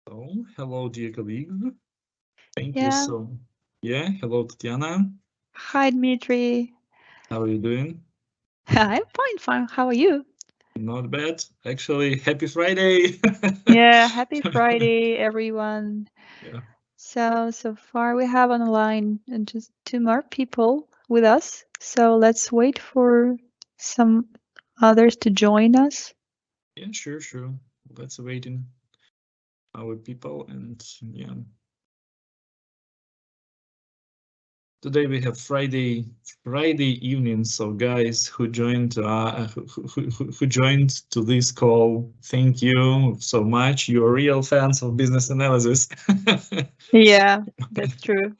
So, hello, dear colleagues. Thank you Yeah. so. Yeah, hello, Tatsiana. Hi, Dmitry. How are you doing? I'm fine. How are you? Not bad. Actually, happy Friday. Yeah, happy Friday, everyone. Yeah, So far we have on the line just two more people with us. So let's wait for some others to join us. yeah, sure. Let's waiting our people and yeah. Today we have Friday evening. So guys who joined to this call, thank you so much. You're real fans of business analysis. Yeah, that's true.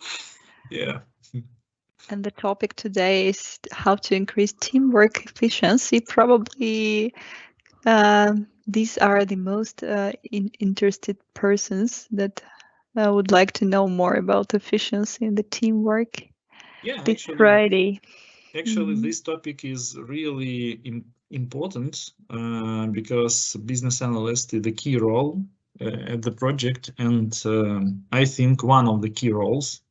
Yeah. And the topic today is how to increase teamwork efficiency. Probably these are the most interested persons that would like to know more about efficiency and the teamwork Yeah, this Friday. Mhm. this topic is really important because business analyst is the key role at the project, and I think one of the key roles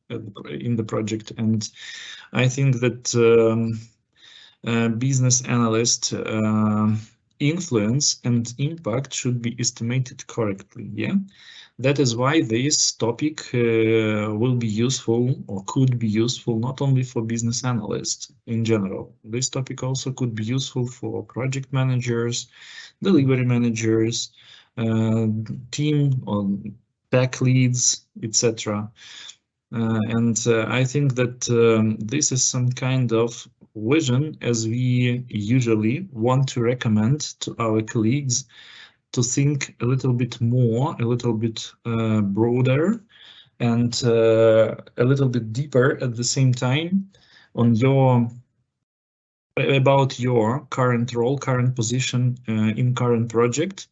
in the project. And I think that business analyst influence and impact should be estimated correctly. Yeah. That is why this topic will be useful or could be useful not only for business analysts in general. This topic also could be useful for project managers, delivery managers, team or tech leads, etc. And I think that this is some kind of vision as we usually want to recommend to our colleagues to think a little bit more, a little bit broader, and a little bit deeper at the same time on about your current role, current position in current project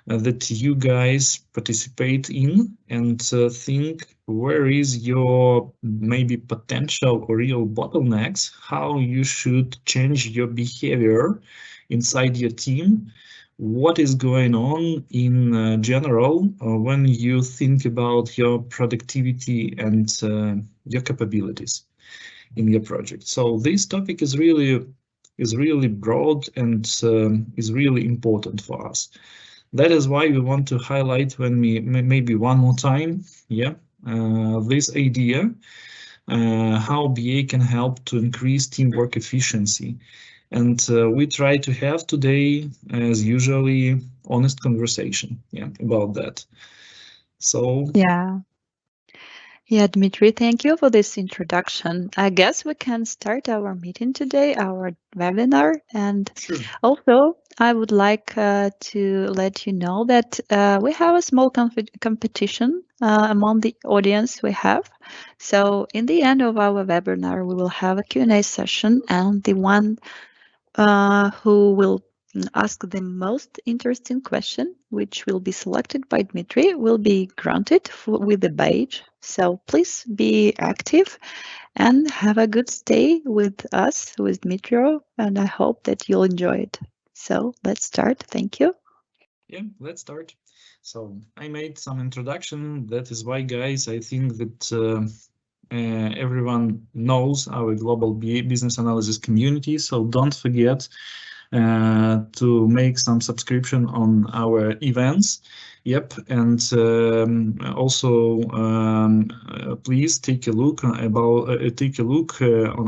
that you guys participate in, and think where is your maybe potential or real bottlenecks, how you should change your behavior inside your team, what is going on in general when you think about your productivity and your capabilities in your project. So this topic is really broad and is really important for us. That is why we want to highlight when we maybe one more time, yeah, this idea, how BA can help to increase teamwork efficiency. And we try to have today, as usually, honest conversation, yeah, about that. So Yeah. Yeah, Dmitry, thank you for this introduction. I guess we can start our meeting today, our webinar. And sure. also, I would like to let you know that we have a small competition among the audience we have. So, in the end of our webinar, we will have a Q&A session, and the one who will ask the most interesting question, which will be selected by Dmitry, will be granted with the badge. So please be active and have a good stay with us, with Dmytro, and I hope that you'll enjoy it. So let's start. Thank you. Yeah, let's start. So I made some introduction. That is why, guys, I think that everyone knows our global business analysis community. So don't forget to make some subscription on our events. Yep, and also please take a look on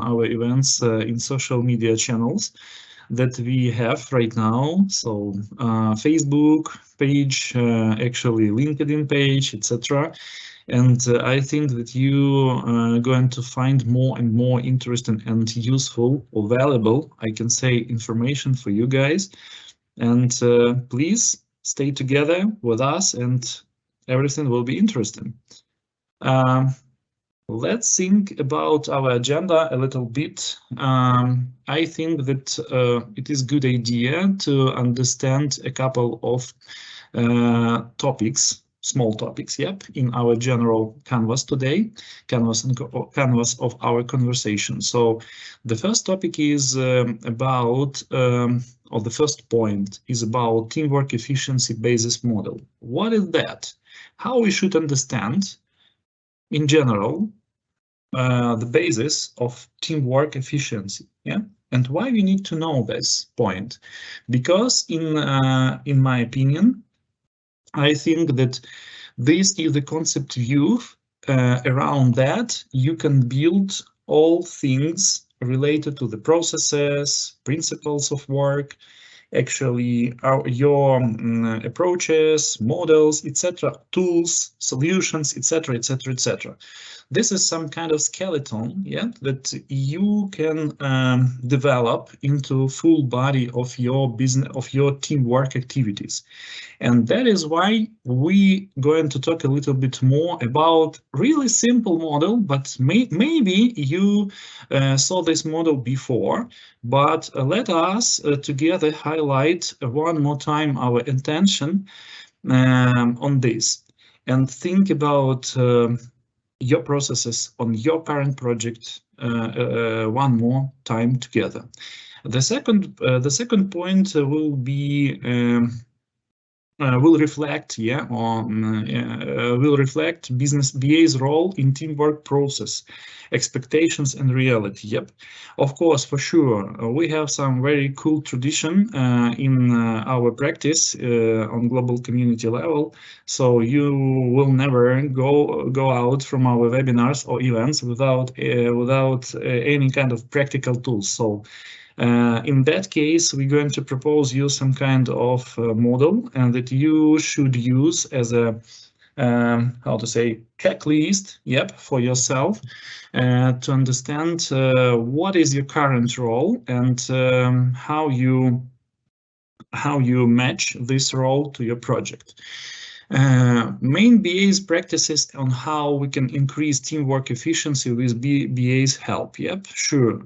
our events in social media channels that we have right now. So Facebook page, actually LinkedIn page, etc. And I think that you are going to find more and more interesting and useful or valuable, I can say, information for you guys. And please stay together with us and everything will be interesting. Um, let's think about our agenda a little bit. I think that it is a good idea to understand a couple of topics, small topics, yep, in our general canvas today, canvas of our conversation. So the first topic is about or the first point is about teamwork efficiency basis model. What is that? How we should understand, in general, the basis of teamwork efficiency, yeah, and why we need to know this point? Because in my opinion, I think that this is the concept view around that you can build all things related to the processes, principles of work, actually your approaches, models, etc., tools, solutions, etc., etc., etc. This is some kind of skeleton, yeah, that you can develop into full body of your business, of your teamwork activities. And that is why we going to talk a little bit more about really simple model, but maybe you saw this model before, but let us together highlight one more time our intention on this and think about your processes on your current project one more time together. The second point will be will reflect business BA's role in teamwork process, expectations and reality. Yep, of course, for sure, we have some very cool tradition in our practice on global community level. So you will never go out from our webinars or events without any kind of practical tools. So in that case, we're going to propose you some kind of model and that you should use as a how to say checklist, yep, for yourself to understand what is your current role and how you match this role to your project. Main BA's practices on how we can increase teamwork efficiency with BA's help. Yep, sure.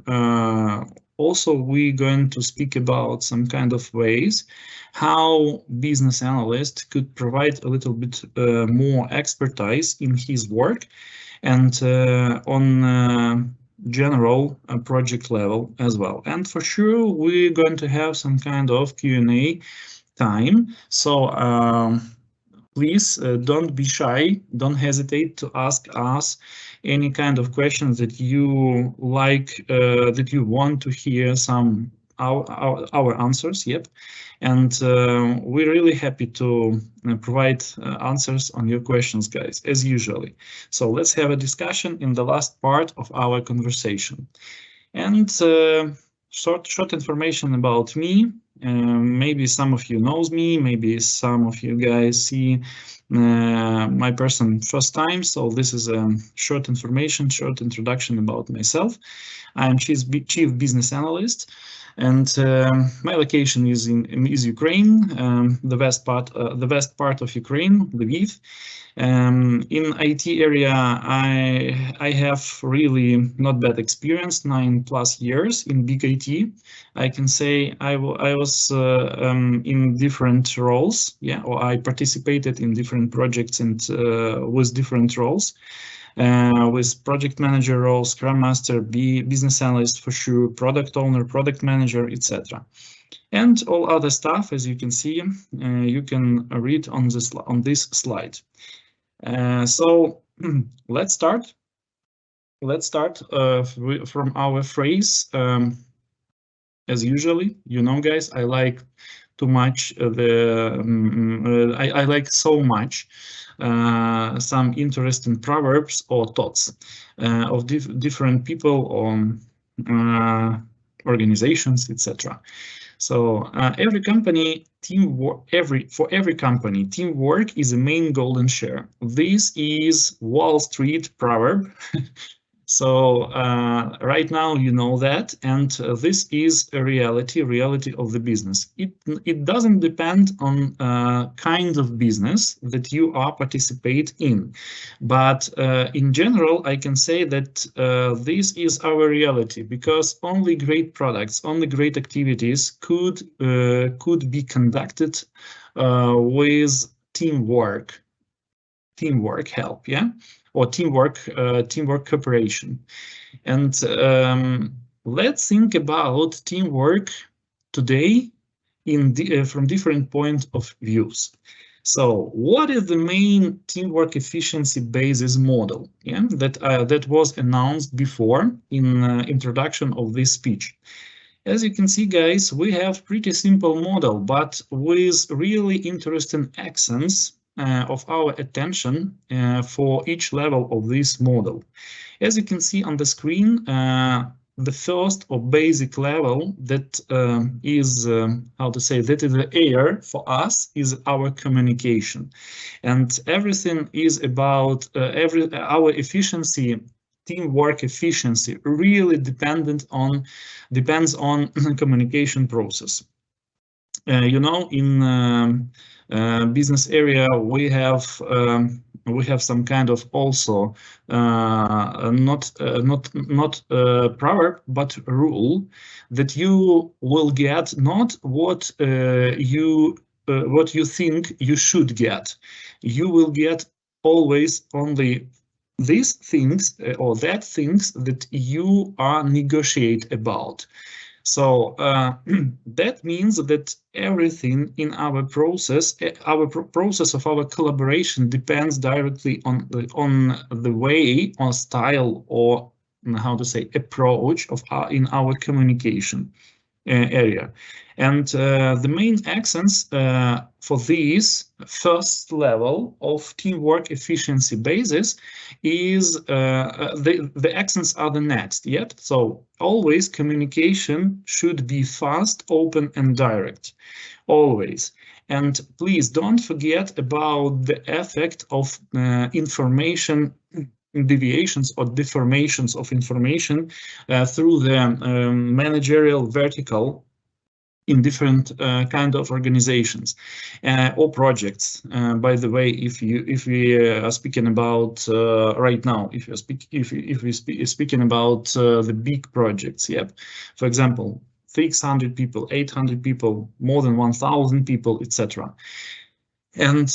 Also, we're going to speak about some kind of ways how business analyst could provide a little bit more expertise in his work and on general project level as well. And for sure, we're going to have some kind of Q&A time. So please don't be shy, don't hesitate to ask us any kind of questions that you like, that you want to hear some our answers. Yep, and we're really happy to provide answers on your questions, guys, as usually. So let's have a discussion in the last part of our conversation. And short information about me. Maybe some of you knows me, maybe some of you guys see my person first time. So this is a short information, short introduction about myself. I'm Chief Business Analyst, and my location is Ukraine, the west part of Ukraine, Lviv. In IT area, I have really not bad experience, 9+ years in big IT. I can say I was in different roles, yeah, or I participated in different projects and with different roles. With project manager role, Scrum Master, business analyst for sure, product owner, product manager, etc. And all other stuff, as you can see, you can read on this slide. So let's start. Let's start from our phrase. As usually, you know, guys, I like too much I like so much some interesting proverbs or thoughts of different people or organizations, etc. So every company teamwork, for every company, teamwork is a main golden share. This is Wall Street proverb. So right now you know that, and this is a reality of the business. It doesn't depend on kind of business that you are participate in, but in general I can say that this is our reality, because only great products, only great activities could be conducted with teamwork help, yeah, or teamwork cooperation. And let's think about teamwork today from different point of views. So what is the main teamwork efficiency basis model, yeah, that was announced before in introduction of this speech? As you can see, guys, we have pretty simple model, but with really interesting accents of our attention for each level of this model. As you can see on the screen, the first or basic level that is, how to say, that is the air for us is our communication. And everything is about our efficiency, teamwork efficiency really depends on communication process. You know, in business area we have some kind of also not proverb but rule that you will get not what you think you should get. You will get always only these things or that things that you are negotiate about. So that means that everything in our process, process of our collaboration depends directly on the way or style or how to say approach of in our communication area. And the main accents for this first level of teamwork efficiency basis is the accents are the next. Yet, so always communication should be fast, open, and direct. Always. And please don't forget about the effect of information deviations or deformations of information through the managerial vertical in different kind of organizations or projects. By the way, if we are speaking about right now, if we're speaking about the big projects, yep. For example, 600 people, 800 people, more than 1,000 people, etc. And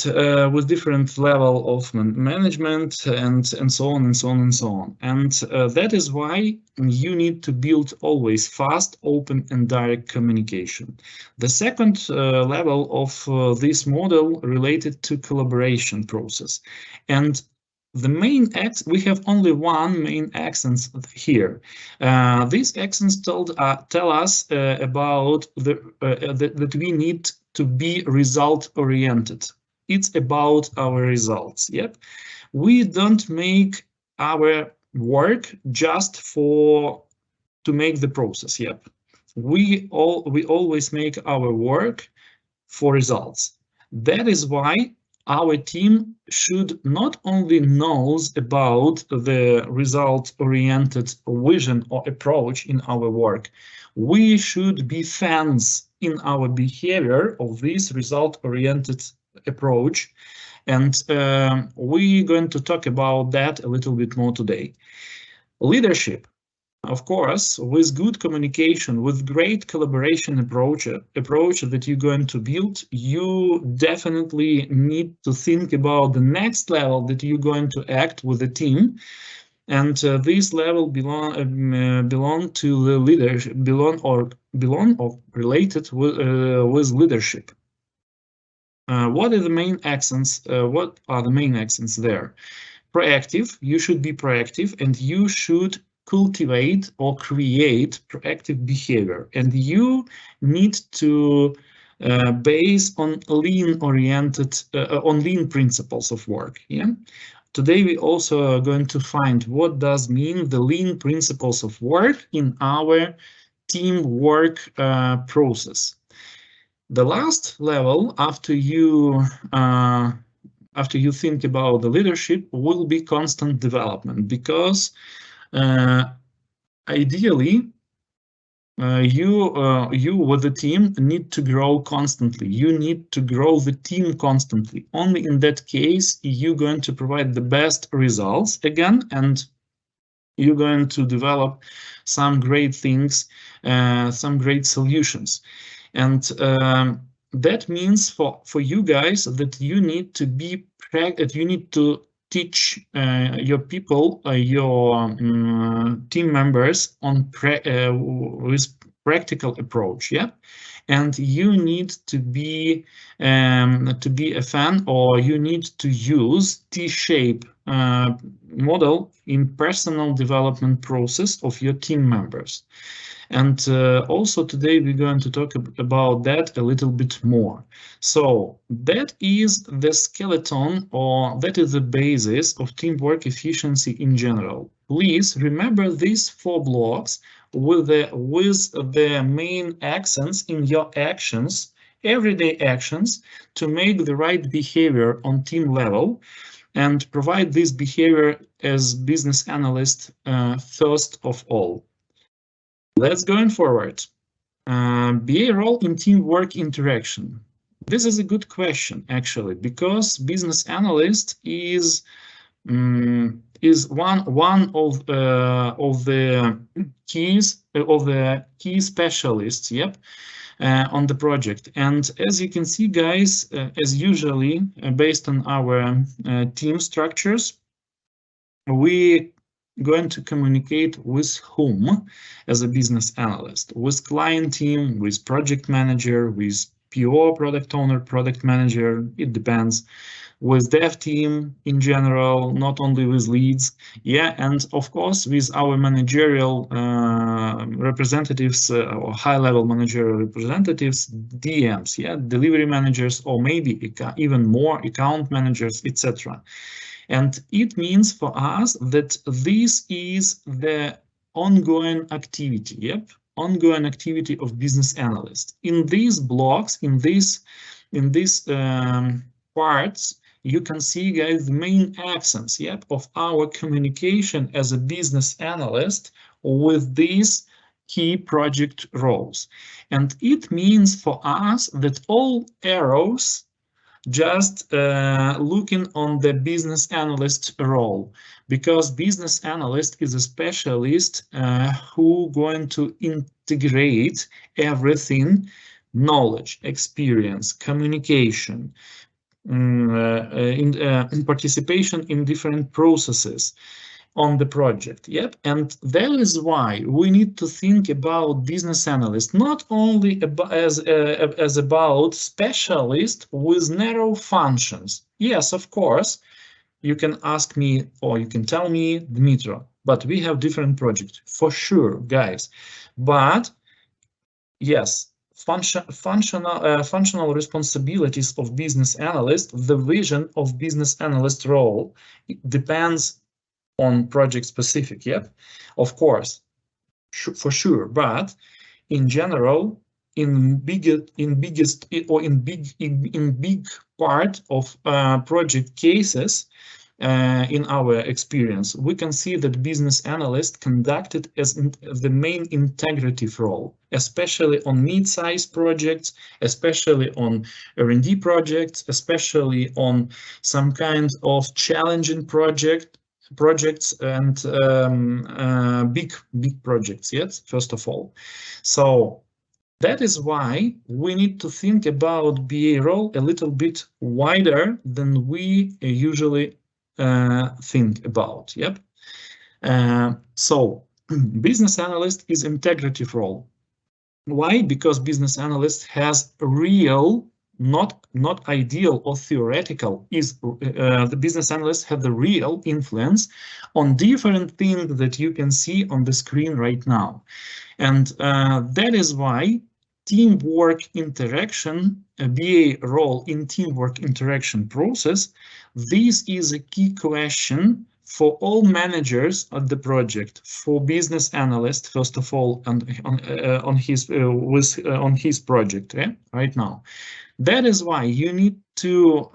with different level of management and so on and so on and so on. And that is why you need to build always fast, open, and direct communication. The second level of this model related to collaboration process. And the main we have only one main accent here. These accents tell us about that we need to be result-oriented. It's about our results. Yep. We don't make our work just to make the process. Yep. We always make our work for results. That is why our team should not only knows about the result-oriented vision or approach in our work, we should be fans in our behavior of this result-oriented approach. And we're going to talk about that a little bit more today. Leadership. Of course, with good communication, with great collaboration approach that you're going to build, you definitely need to think about the next level that you're going to act with the team. And this level belong to the leadership, belong or related with leadership. What are the main accents? What are the main accents there? Proactive. You should be proactive, and you should cultivate or create proactive behavior, and you need to base on lean-oriented, on lean principles of work. Yeah. Today we also are going to find what does mean the lean principles of work in our teamwork process. The last level after you think about the leadership will be constant development, because ideally, you with the team need to grow constantly. You need to grow the team constantly. Only in that case, you're going to provide the best results again, and you're going to develop some great things, some great solutions. And that means for you guys that you need to be you need to teach your people, your team members on with practical approach, yeah. And you need to be a fan, or you need to use T-shape model in personal development process of your team members. And also today we're going to talk about that a little bit more. So that is the skeleton, or that is the basis of teamwork efficiency in general. Please remember these 4 blocks with the main accents in your actions, everyday actions, to make the right behavior on team level and provide this behavior as business analyst first of all. Let's go forward. BA role in teamwork interaction. This is a good question, actually, because business analyst is one of the key specialists, yep, on the project. And as you can see, guys, as usually based on our team structures, we going to communicate with whom as a business analyst? With client team, with project manager, with PO, product owner, product manager, it depends. With dev team in general, not only with leads, yeah, and of course with our managerial representatives or high-level managerial representatives, DMs, yeah, delivery managers, or maybe even more account managers, etc. And it means for us that this is the ongoing activity, yep, ongoing activity of business analyst. In these blocks, in these parts, you can see, guys, the main accents, yep, of our communication as a business analyst with these key project roles. And it means for us that all arrows just looking on the business analyst role, because business analyst is a specialist who going to integrate everything: knowledge, experience, communication, in participation in different processes on the project. Yep, and that is why we need to think about business analyst not only as about specialist with narrow functions. Yes, of course, you can ask me or you can tell me, Dmytro, but we have different projects for sure, guys. But yes, functional responsibilities of business analyst, the vision of business analyst role, it depends on project specific, yeah, of course, for sure. But in general, in big part of project cases, in our experience, we can see that business analyst conducted as the main integrative role, especially on mid-sized projects, especially on R&D projects, especially on some kind of challenging projects and big projects, yes, first of all. So that is why we need to think about BA role a little bit wider than we usually think about. Yep. So business analyst is integrative role. Why? Because business analyst has real, not ideal or theoretical, is the business analyst have the real influence on different things that you can see on the screen right now. And that is why teamwork interaction, a BA role in teamwork interaction process, this is a key question for all managers at the project, for business analyst, first of all, and on his project, right now. That is why you need to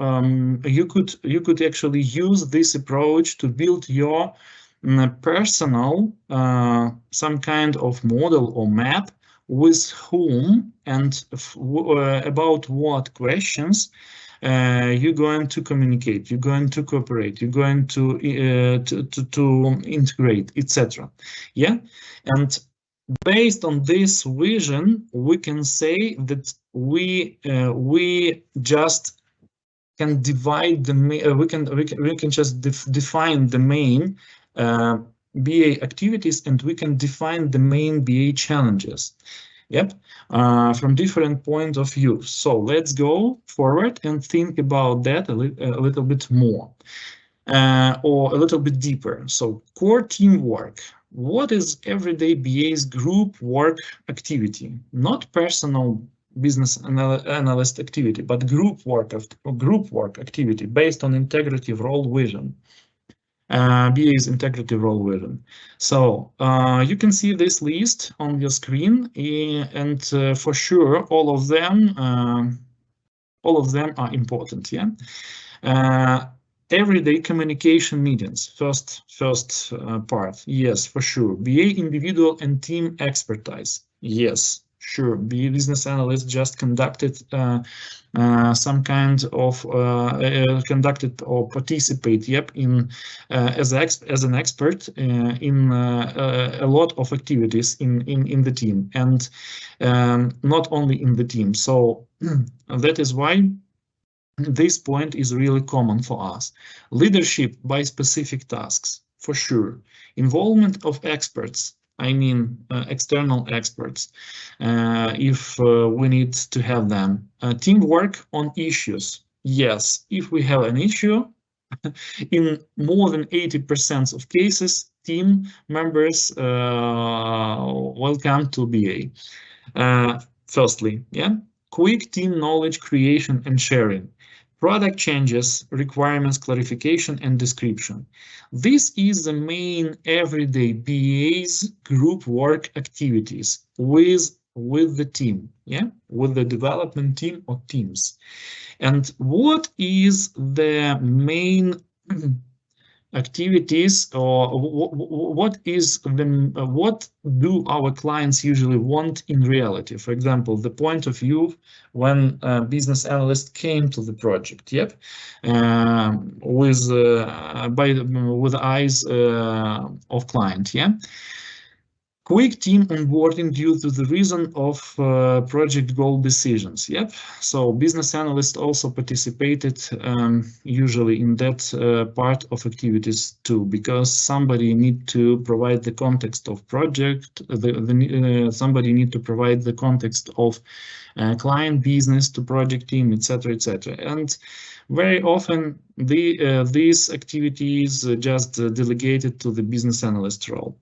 you could actually use this approach to build your personal some kind of model or map with whom and about what questions you're going to communicate, you're going to cooperate, you're going to integrate, etc. Yeah, and based on this vision, we can say that we just can divide the we can just define the main BA activities, and we can define the main BA challenges. Yep, from different point of view. So let's go forward and think about that a little bit more, or a little bit deeper. So core teamwork. What is everyday BA's group work activity? Not personal business analyst activity, but group work activity based on integrative role vision. BA's integrative role vision. So you can see this list on your screen, and for sure all of them are important. Yeah. Everyday communication meetings. First part. Yes, for sure. BA individual and team expertise. Yes, sure. BA business analyst just conducted some kind of conducted or participate. Yep, in as an expert in a lot of activities in the team, and not only in the team. So that is why this point is really common for us. Leadership by specific tasks, for sure. Involvement of experts, I mean external experts, if we need to have them. Teamwork on issues. Yes, if we have an issue, in more than 80% of cases, team members welcome to BA. Firstly, yeah, quick team knowledge creation and sharing. Product changes, requirements clarification and description. This is the main everyday BA's group work activities with the team, yeah, with the development team or teams. And what is the main activities, or what do our clients usually want in reality? For example, the point of view when a business analyst came to the project, yep, with eyes of client, yeah. Quick team onboarding due to the reason of project goal decisions. Yep. So business analysts also participated usually in that part of activities too, because somebody need to provide the context of project. Somebody need to provide the context of client business to project team, etc., etc. And very often these activities just delegated to the business analyst role.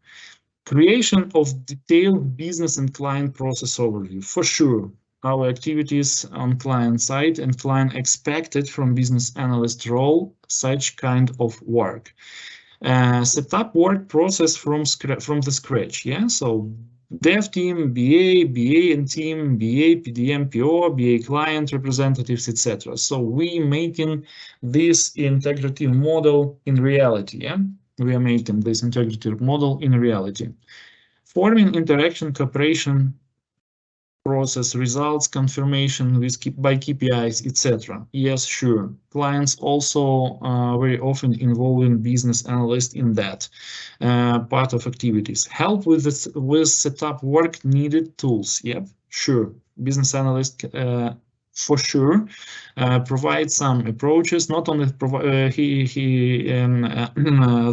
Creation of detailed business and client process overview. For sure, our activities on client side and client expected from business analyst role such kind of work. Set up work process from the scratch. Yeah, so dev team, BA and team, BA, PDM, PO, BA client representatives, etc. So we making this integrative model in reality. Yeah. We are making this integrative model in reality. Forming interaction, cooperation, process, results, confirmation by KPIs, etc. Yes, sure. Clients also very often involving business analysts in that part of activities. Help with setup work needed tools. Yep, sure. Business analyst for sure provide some approaches. Not only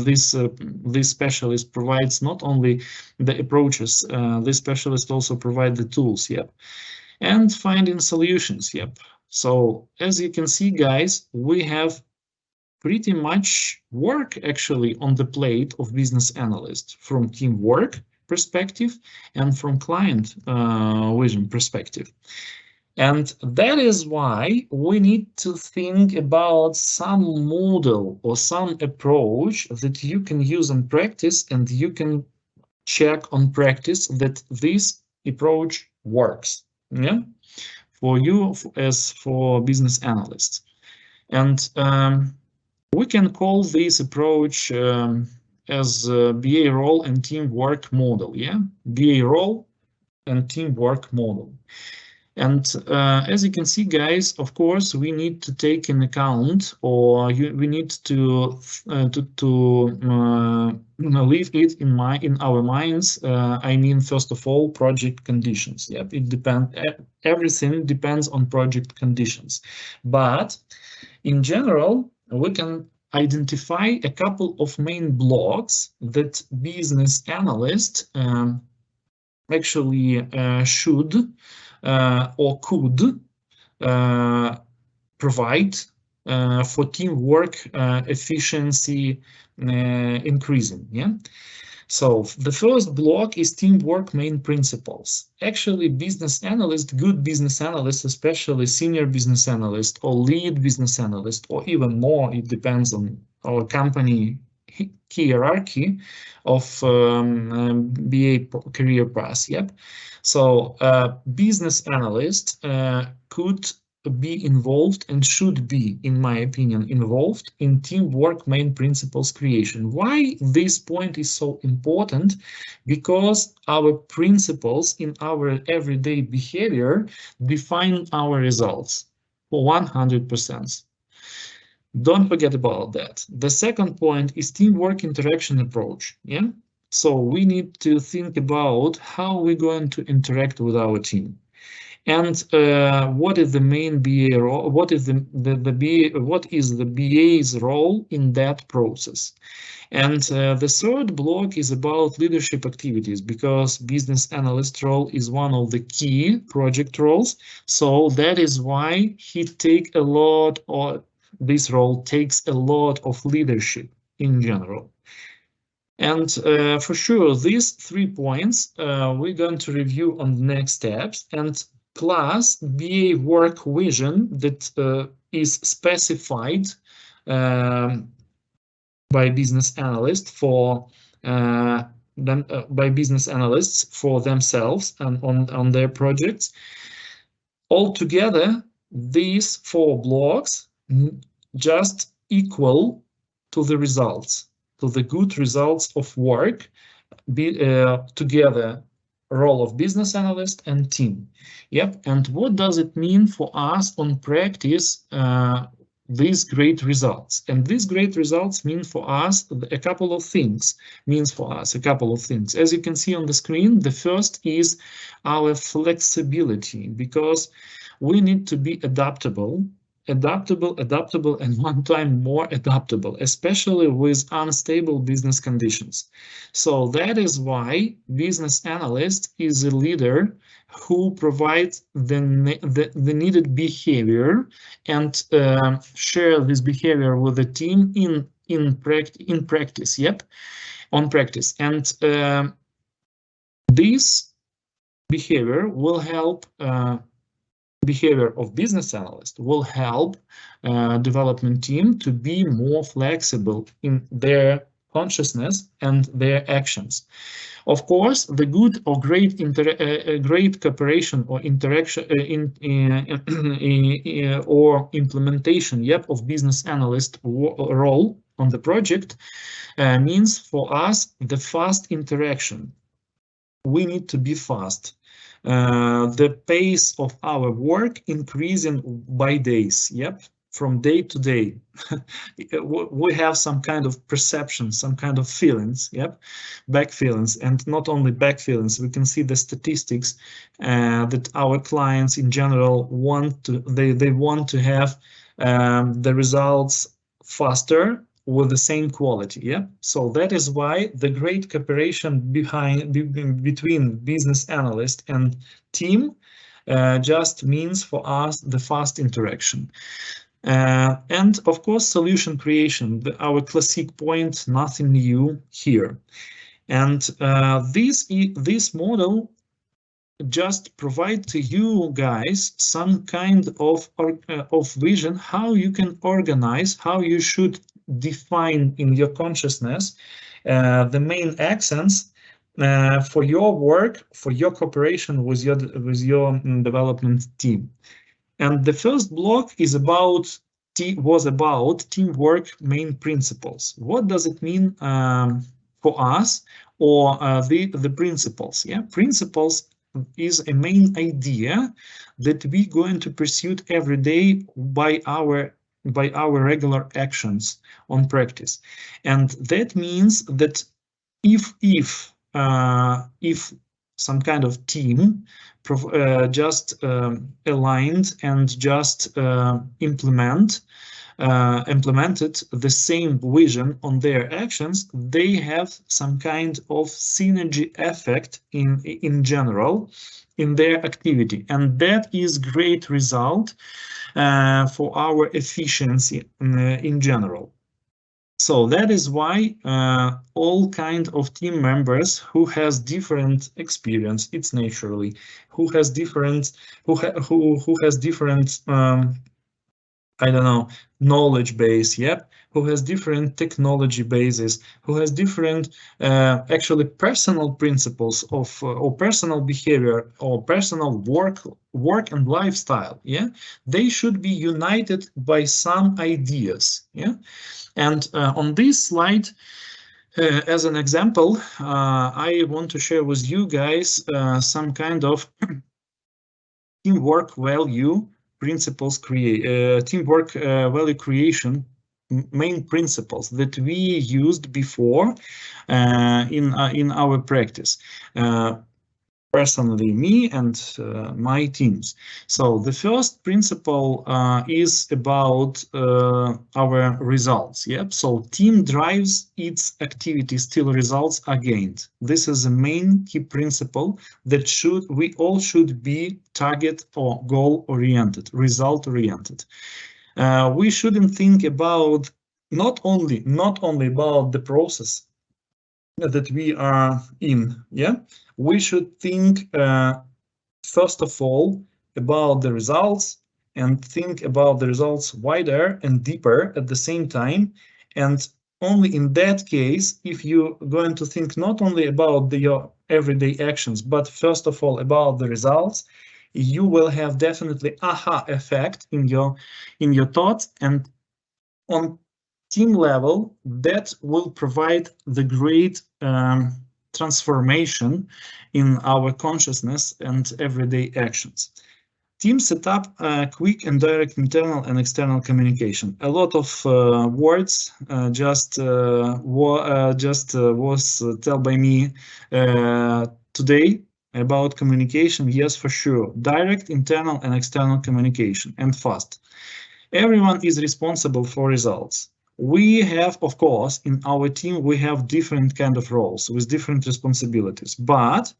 this specialist provides not only the approaches, this specialist also provide the tools. Yep, and finding solutions. Yep. So as you can see, guys, we have pretty much work actually on the plate of business analyst from teamwork perspective and from client vision perspective. And that is why we need to think about some model or some approach that you can use in practice, and you can check on practice that this approach works, yeah, for you as for business analysts. And we can call this approach as BA role and teamwork model, yeah, BA role and teamwork model. And as you can see, guys, of course, we need to take in account, or we need to leave it in our minds. I mean, first of all, project conditions. Yep, it depends. Everything depends on project conditions, but in general, we can identify a couple of main blocks that business analysts actually should or could provide for teamwork efficiency increasing. Yeah. So the first block is teamwork main principles. Actually, business analyst, good business analyst, especially senior business analyst or lead business analyst, or even more, it depends on our company hierarchy of BA career path. Yep. So business analyst could be involved and should be, in my opinion, involved in teamwork main principles creation. Why this point is so important? Because our principles in our everyday behavior define our results for 100%. Don't forget about that. The second point is teamwork interaction approach. Yeah. So we need to think about how we're going to interact with our team. And what is the main BA role? What is the BA? What is the BA's role in that process? And the third block is about leadership activities, because business analyst role is one of the key project roles. So that is why he take a lot, or this role takes a lot of leadership in general. And for sure, these 3 points we're going to review on the next steps. And plus BA work vision that is specified by business analysts for by business analysts for themselves and on their projects. Altogether, these 4 blocks just equal to the results, to the good results of work together. Role of business analyst and team. Yep. And what does it mean for us on practice? These great results. And these great results mean for us a couple of things. As you can see on the screen, the first is our flexibility, because we need to be adaptable, and one time more adaptable, especially with unstable business conditions. So that is why business analyst is a leader who provides the needed behavior and share this behavior with the team in practice. Yep, on practice. And this behavior will help. Behavior of business analyst will help development team to be more flexible in their consciousness and their actions. Of course, the good or great cooperation or interaction or implementation, yep, of business analyst role on the project means for us the fast interaction. We need to be fast. The pace of our work increasing by days. Yep, from day to day. We have some kind of perception, some kind of feelings. Yep, back feelings, and not only back feelings. We can see the statistics that our clients in general want to. They want to have the results faster, with the same quality. Yeah, so that is why the great cooperation between business analyst and team just means for us the fast interaction. And of course, solution creation, our classic point, nothing new here. And this model just provide to you guys some kind of vision how you can organize, how you should define in your consciousness the main accents for your work, for your cooperation with your development team. And the first block is about teamwork main principles. What does it mean for us, or the principles? Yeah, principles is a main idea that we're going to pursue every day by our regular actions on practice. And that means that if some kind of team just aligned and just implement implemented the same vision on their actions, they have some kind of synergy effect in general in their activity, and that is great result for our efficiency in general. So that is why all kind of team members who has different experience, it's naturally, who has different, who has different, I don't know, knowledge base, yep, who has different technology bases, who has different actually personal principles of or personal behavior or personal work and lifestyle, yeah, they should be united by some ideas, yeah. And on this slide, as an example, I want to share with you guys some kind of teamwork value principles, teamwork value creation main principles that we used before in our practice. Personally, me and my teams. So the first principle is about our results. Yep. So team drives its activities till results are gained. This is the main key principle that we all should be target or goal oriented, result oriented. We shouldn't think about not only about the process that we are in, yeah, we should think first of all about the results and think about the results wider and deeper at the same time. And only in that case, if you're going to think not only about your everyday actions, but first of all about the results, you will have definitely aha effect in your thoughts, and on team level, that will provide the great transformation in our consciousness and everyday actions. Teams set up quick and direct internal and external communication. A lot of words just was told by me today about communication. Yes, for sure. Direct internal and external communication, and fast. Everyone is responsible for results. We have, of course, in our team, we have different kind of roles with different responsibilities. But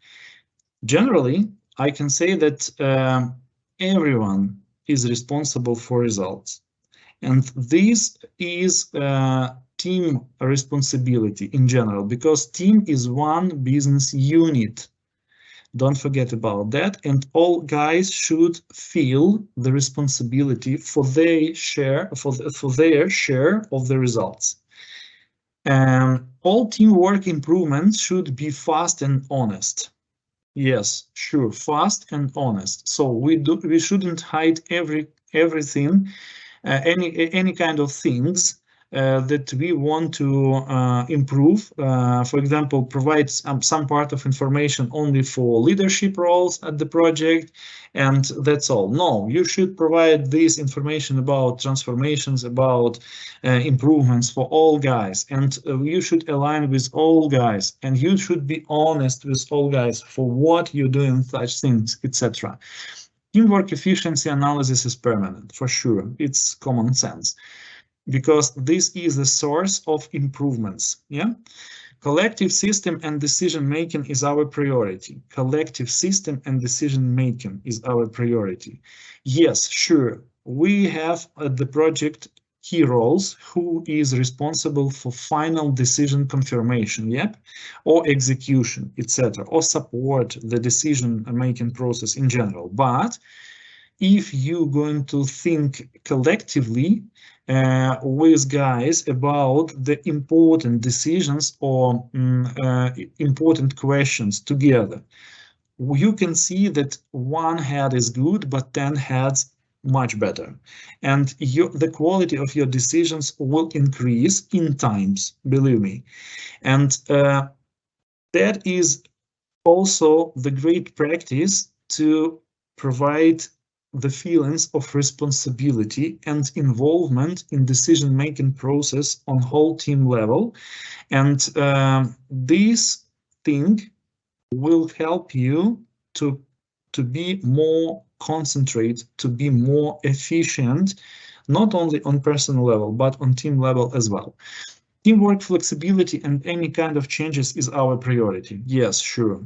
generally, I can say that everyone is responsible for results. And this is team responsibility in general, because team is one business unit. Don't forget about that. And all guys should feel the responsibility for their share, for their share of the results. All teamwork improvements should be fast and honest. Yes, sure, fast and honest. So we shouldn't hide everything, any kind of things that we want to improve. For example, provide some part of information only for leadership roles at the project, and that's all. No, you should provide this information about transformations, about improvements for all guys, and you should align with all guys, and you should be honest with all guys for what you're doing, such things, etc. Teamwork efficiency analysis is permanent, for sure. It's common sense, because this is the source of improvements, yeah? Collective system and decision-making is our priority. Collective system and decision-making is our priority. Yes, sure, we have at the project key roles who is responsible for final decision confirmation, yep, or execution, etc., or support the decision-making process in general. But if you're going to think collectively with guys about the important decisions or important questions together, you can see that one head is good, but 10 heads much better. And the quality of your decisions will increase in times, believe me. And that is also the great practice to provide the feelings of responsibility and involvement in decision-making process on whole team level. And this thing will help you to be more concentrated, to be more efficient, not only on personal level, but on team level as well. Teamwork, flexibility, and any kind of changes is our priority. Yes, sure.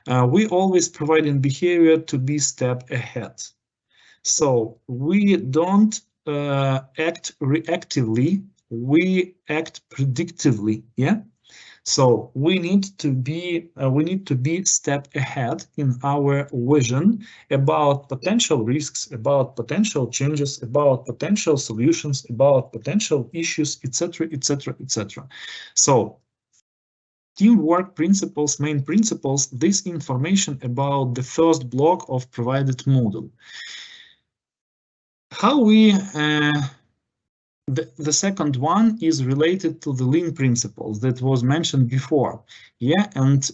We always provide in behavior to be step ahead. So we don't act reactively, we act predictively, yeah? So we need to be step ahead in our vision about potential risks, about potential changes, about potential solutions, about potential issues, etc., etc., etc. So teamwork principles, main principles, this information about the first block of provided model. How we the second one is related to the lean principles that was mentioned before. Yeah, and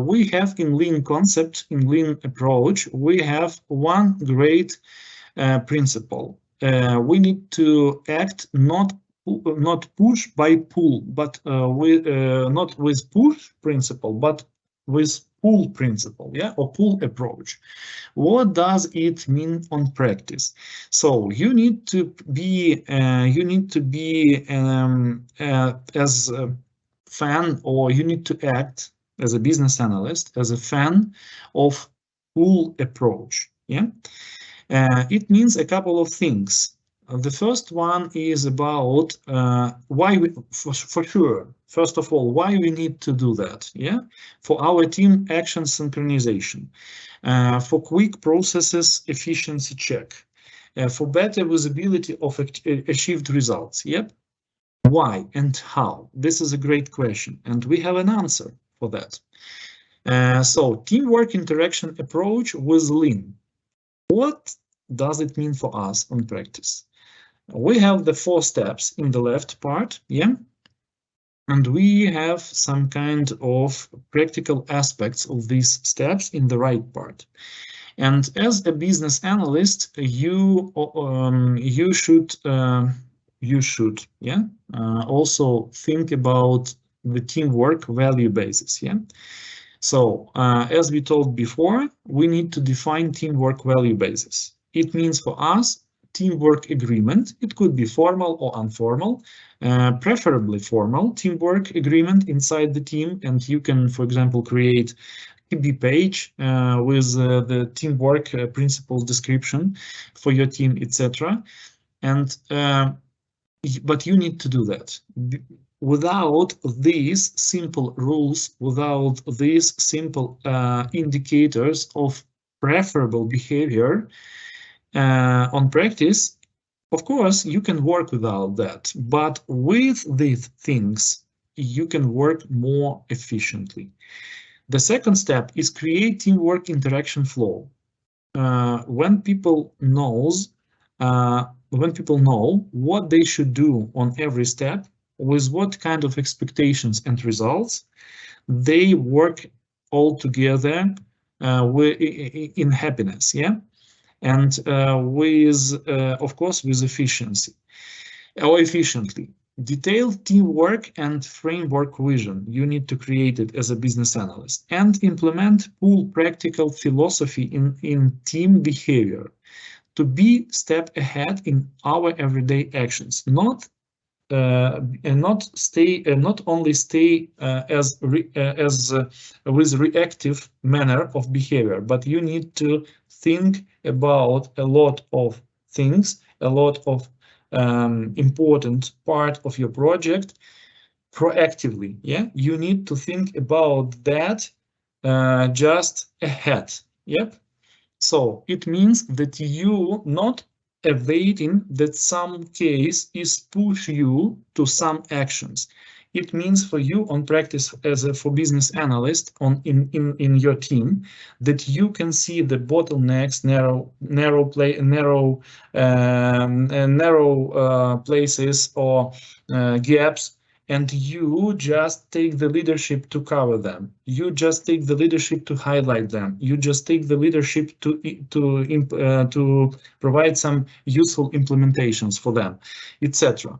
we have in lean concept, in lean approach, we have one great principle. We need to act not push by pull, but not with push principle, but with pull principle, yeah, or pull approach. What does it mean on practice? So you need to be as a fan, or you need to act as a business analyst as a fan of pull approach. Yeah, it means a couple of things. The first one is about why we, for sure, first of all, why we need to do that, yeah? For our team action synchronization, for quick processes efficiency check, for better visibility of achieved results, yep? Why and how? This is a great question, and we have an answer for that. So teamwork interaction approach with lean. What does it mean for us on practice? We have the 4 steps in the left part, yeah? And we have some kind of practical aspects of these steps in the right part. And as a business analyst, you should also think about the teamwork value basis, yeah? So as we told before, we need to define teamwork value basis. It means for us teamwork agreement. It could be formal or informal, preferably formal teamwork agreement inside the team. And you can, for example, create TB page with the teamwork principles description for your team, etc. And but you need to do that. Without these simple rules, without these simple indicators of preferable behavior, on practice, of course, you can work without that, but with these things, you can work more efficiently. The second step is create teamwork interaction flow. When people know what they should do on every step, with what kind of expectations and results, they work all together in happiness, yeah? And of course, with efficiency or efficiently. Detailed teamwork and framework vision. You need to create it as a business analyst and implement full practical philosophy in team behavior to be step ahead in our everyday actions, not only stay with reactive manner of behavior, but you need to think about a lot of things, a lot of important part of your project proactively. Yeah, you need to think about that just ahead. Yep. So it means that you not awaiting that some case is push you to some actions. It means for you on practice as for business analyst in your team that you can see the bottlenecks, narrow places or gaps, and you just take the leadership to cover them. You just take the leadership to highlight them. You just take the leadership to provide some useful implementations for them, etc.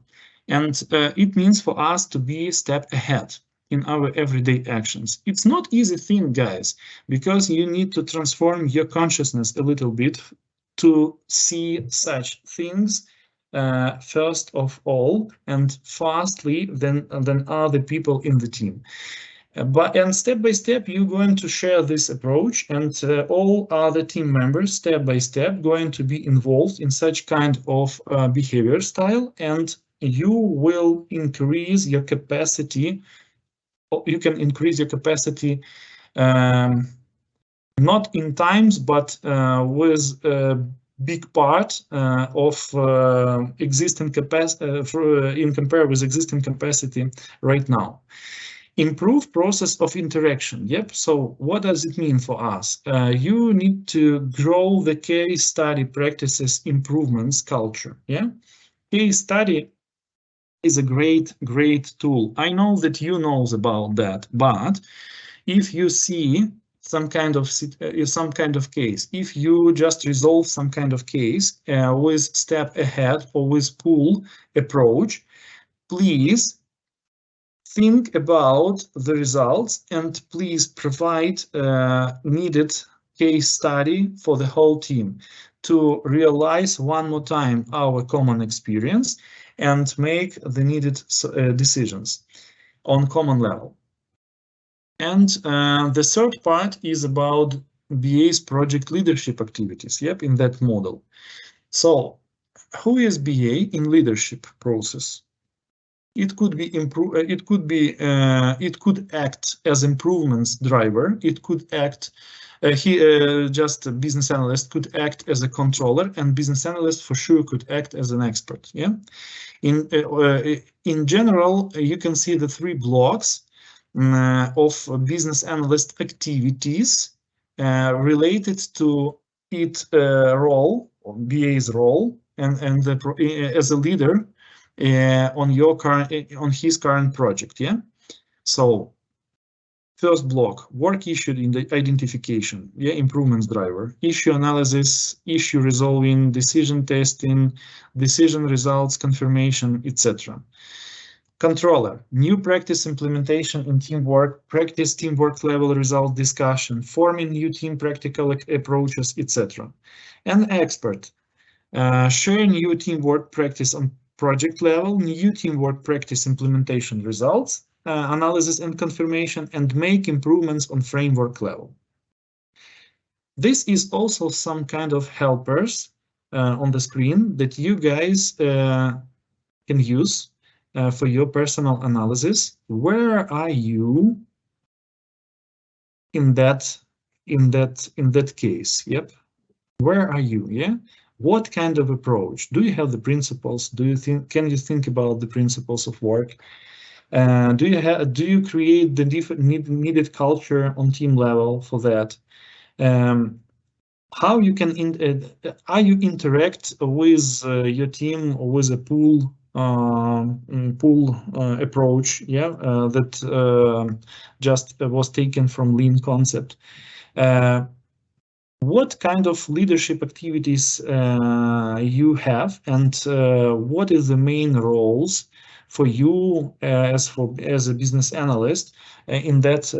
And it means for us to be a step ahead in our everyday actions. It's not easy thing, guys, because you need to transform your consciousness a little bit to see such things first of all and fastly than other people in the team. And step by step, you're going to share this approach, and all other team members, step by step, going to be involved in such kind of behavior style, and you will increase your capacity. You can increase your capacity not in times, but with a big part of existing capacity in compare with existing capacity right now. Improve process of interaction. Yep. So what does it mean for us? You need to grow the case study practices improvements culture. Yeah. Case study is a great tool. I know that you knows about that, but if you see some kind of case, if you just resolve some kind of case with step ahead or with pull approach, please think about the results and please provide needed case study for the whole team to realize one more time our common experience and make the needed decisions on common level. And the third part is about BA's project leadership activities. Yep, in that model. So who is BA in leadership process? It could be it could act as improvements driver. It could act just a business analyst could act as a controller, and business analyst for sure could act as an expert. Yeah. In general, you can see the three blocks of business analyst activities related to its role, or BA's role, and as a leader on his current project. Yeah. So first block, work issue in the identification. Yeah, improvements driver, issue analysis, issue resolving, decision testing, decision results confirmation, etc. Controller, new practice implementation in teamwork, practice teamwork level result discussion, forming new team practical approaches, etc. And expert, share new teamwork practice on project level, new teamwork practice implementation results, analysis and confirmation, and make improvements on framework level. This is also some kind of helpers on the screen that you guys can use for your personal analysis. Where are you in that case? Yep. Where are you? Yeah. What kind of approach? Do you have the principles? Can you think about the principles of work? Do you create the needed culture on team level for that? How you can are you interact with your team or with a pool approach? Yeah, that just was taken from Lean concept. What kind of leadership activities you have, and what is the main roles for you as a business analyst in that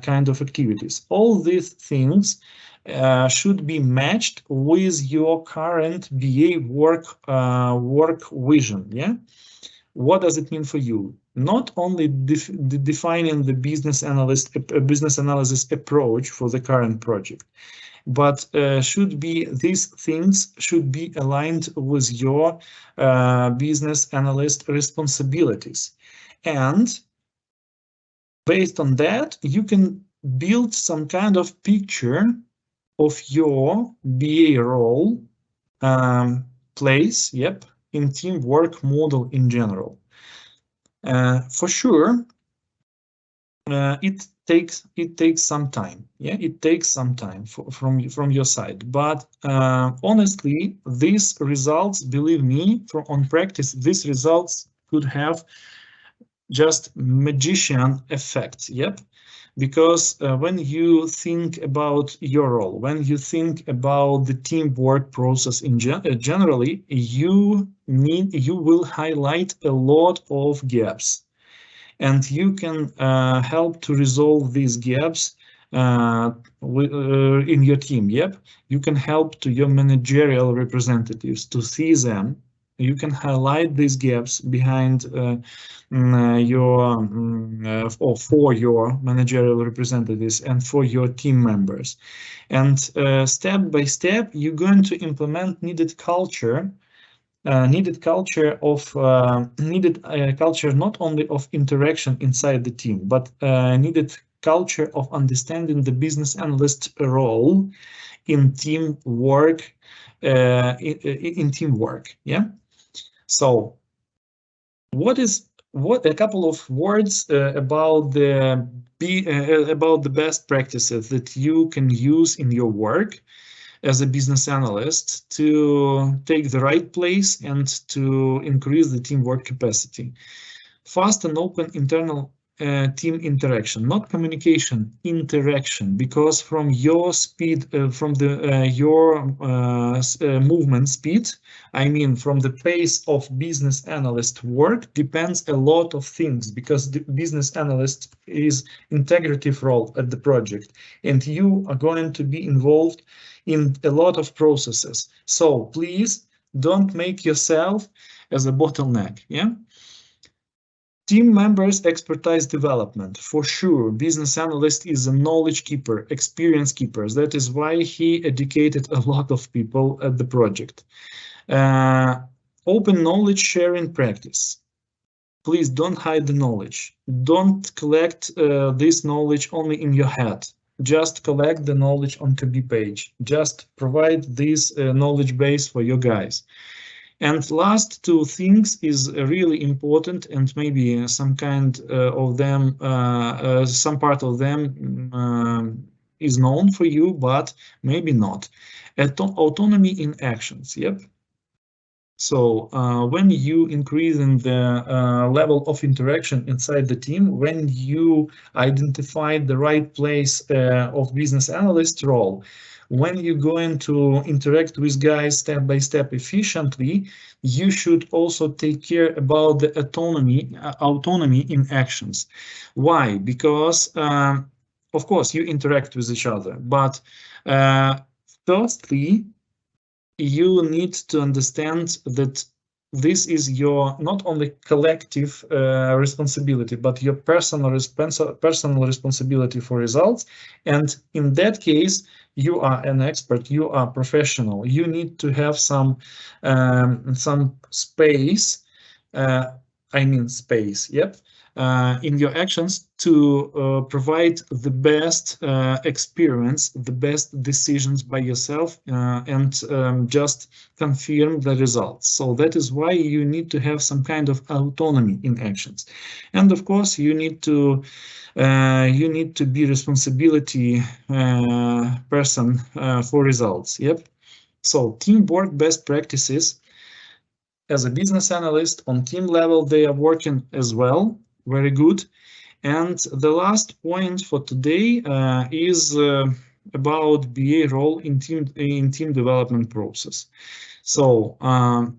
kind of activities? All these things should be matched with your current BA work vision. Yeah, what does it mean for you? Not only defining the business analysis approach for the current project, but these things should be aligned with your business analyst responsibilities. And based on that, you can build some kind of picture of your BA role place, yep, in teamwork model in general. For sure, it takes some time. Yeah, it takes some time from your side. But honestly, these results, believe me, on practice, these results could have just magician effect. Yep. Because when you think about your role, when you think about the teamwork process in generally, you will highlight a lot of gaps. And you can help to resolve these gaps in your team. Yep, you can help to your managerial representatives to see them You can highlight these gaps behind your or for your managerial representatives and for your team members. And step by step, you're going to implement needed culture not only of interaction inside the team, but needed culture of understanding the business analyst role in teamwork. In teamwork, yeah. So, what a couple of words about the best practices that you can use in your work as a business analyst to take the right place and to increase the teamwork capacity. Fast and open internal team interaction, not communication, interaction, because from your speed, from your movement speed, I mean from the pace of business analyst work depends a lot of things, because the business analyst is integrative role at the project, and you are going to be involved in a lot of processes. So please don't make yourself as a bottleneck, yeah? Team members' expertise development. For sure, business analyst is a knowledge keeper, experience keeper. That is why he educated a lot of people at the project. Open knowledge sharing practice. Please don't hide the knowledge. Don't collect this knowledge only in your head. Just collect the knowledge on copy page. Just provide this knowledge base for your guys. And last two things is really important, and maybe some kind of them, some part of them is known for you, but maybe not. Autonomy in actions, yep. So when you increase in the level of interaction inside the team, when you identify the right place of business analyst role, when you're going to interact with guys step by step efficiently, you should also take care about the autonomy in actions. Why? Because of course you interact with each other, but firstly, you need to understand that this is your not only collective responsibility, but your personal responsibility for results. And in that case, you are an expert, you are professional. You need to have some space. I mean space. Yep. In your actions to provide the best experience, the best decisions by yourself, and just confirm the results. So that is why you need to have some kind of autonomy in actions. And of course, you need to be responsibility person for results. Yep. So teamwork best practices. As a business analyst on team level, they are working as well. Very good. And the last point for today is about BA role in team development process. So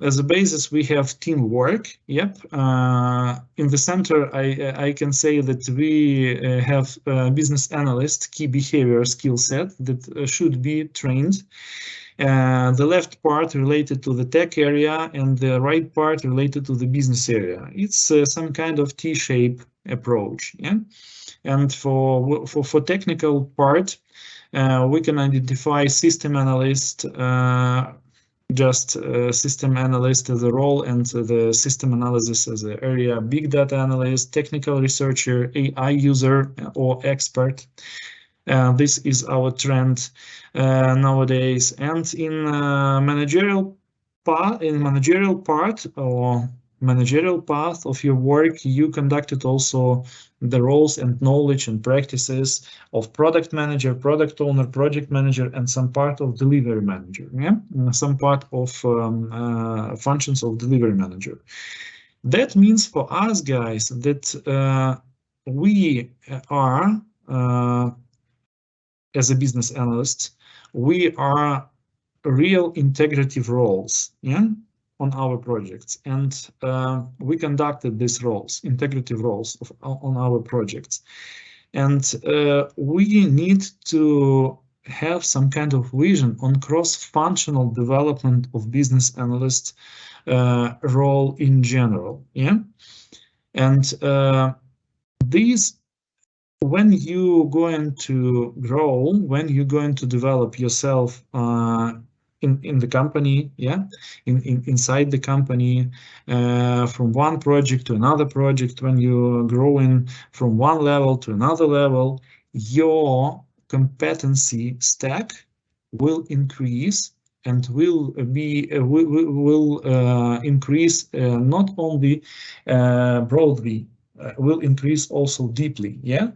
as a basis, we have teamwork. Yep. In the center, I can say that we have business analyst key behavior skill set that should be trained. The left part related to the tech area and the right part related to the business area. It's some kind of T-shape approach, yeah. And for technical part, we can identify system analyst, just system analyst as a role, and the system analysis as an area, big data analyst, technical researcher, AI user or expert. This is our trend nowadays. And in managerial path or managerial path of your work, you conducted also the roles and knowledge and practices of product manager, product owner, project manager, and some part of delivery manager. Yeah, some part of functions of delivery manager. That means for us guys that we are as a business analyst, we are real integrative roles, yeah, on our projects, and we conducted these roles, integrative roles on our projects, and we need to have some kind of vision on cross-functional development of business analyst role in general. Yeah, and these, when you going to grow, when you're going to develop yourself in the company, yeah, inside the company, from one project to another project, when you're growing from one level to another level, your competency stack will increase and will be will increase not only broadly, will increase also deeply. Yeah,